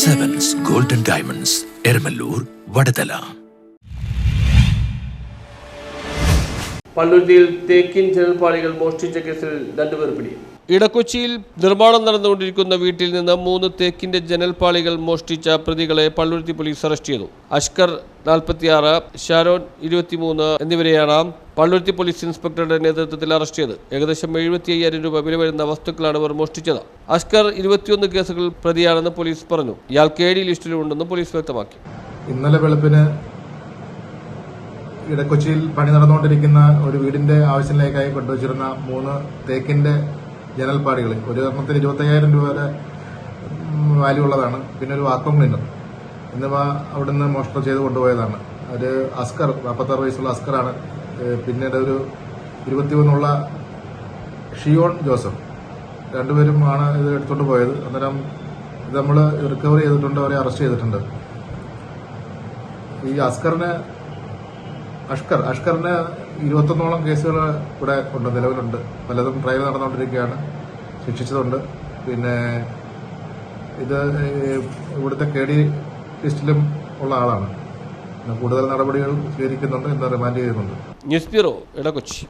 Sevens Golden Diamonds, Ermalur, Vadadala. പള്ളുരുത്തിയിൽ തേക്കിൻ ജനൽപ്പാളികൾ മോഷ്ടിച്ച കേസിൽ 2 പേർ പിടി. ഇടക്കൊച്ചിയിൽ നിർമ്മാണം നടന്നുകൊണ്ടിരിക്കുന്ന വീട്ടിൽ നിന്ന് 3 തേക്കിന്റെ ജനൽപ്പാളികൾ മോഷ്ടിച്ച പ്രതികളെ പള്ളുരുത്തി പോലീസ് അറസ്റ്റ് ചെയ്തു. അഷ്കർ 46, ഷാരോൺ 23 എന്നിവരെയാണ് പള്ളുരുത്തി പോലീസ് ഇൻസ്പെക്ടറുടെ നേതൃത്വത്തിൽ അറസ്റ്റ് ചെയ്ത്. ഏകദേശം 75,000 രൂപ വില വരുന്ന വസ്തുക്കളാണ് ഇവർ മോഷ്ടിച്ചത്. അഷ്കർ 21 കേസുകളിൽ പ്രതിയാണെന്ന് പോലീസ് പറഞ്ഞു. ഇയാൾ KD ലിസ്റ്റിലുണ്ടെന്ന് പോലീസ് വ്യക്തമാക്കി. ഇന്നലെ വെളുപ്പിന് ഇടക്കൊച്ചിയിൽ പണി നടന്നുകൊണ്ടിരിക്കുന്ന ഒരു വീടിന്റെ ആവശ്യത്തിലേക്കായി കൊണ്ടുവച്ചിരുന്ന 3 തേക്കിന്റെ ജനൽപ്പാടികൾ, ഒരു എണ്ണത്തിന് 25,000 രൂപ വരെ വാല്യൂ ഉള്ളതാണ്. പിന്നെ ഒരു വാക്വം ക്ലീനർ എന്നിവ അവിടുന്ന് മോഷണം ചെയ്ത് കൊണ്ടുപോയതാണ്. ഒരു അസ്കർ, 46 വയസ്സുള്ള അസ്കറാണ്. പിന്നീട് ഒരു 21 ഷിയോൺ ജോസഫ്, 2 പേരും ആണ് ഇത് എടുത്തുകൊണ്ട് പോയത്. അന്നേരം ഇത് നമ്മൾ റിക്കവർ ചെയ്തിട്ടുണ്ട്, അവരെ അറസ്റ്റ് ചെയ്തിട്ടുണ്ട്. ഈ അഷ്കറിന് 21 കേസുകൾ ഇവിടെ ഉണ്ട്, നിലവിലുണ്ട്. പലതും ട്രയൽ നടന്നുകൊണ്ടിരിക്കുകയാണ്, ശിക്ഷിച്ചതുണ്ട്. പിന്നെ ഇത് ഇവിടുത്തെ KD ലിസ്റ്റിലും ഉള്ള ആളാണ്. കൂടുതൽ നടപടികൾ സ്വീകരിക്കുന്നുണ്ട്, ഇന്ന് റിമാൻഡ് ചെയ്യുന്നുണ്ട്. News bureau, Edakochi.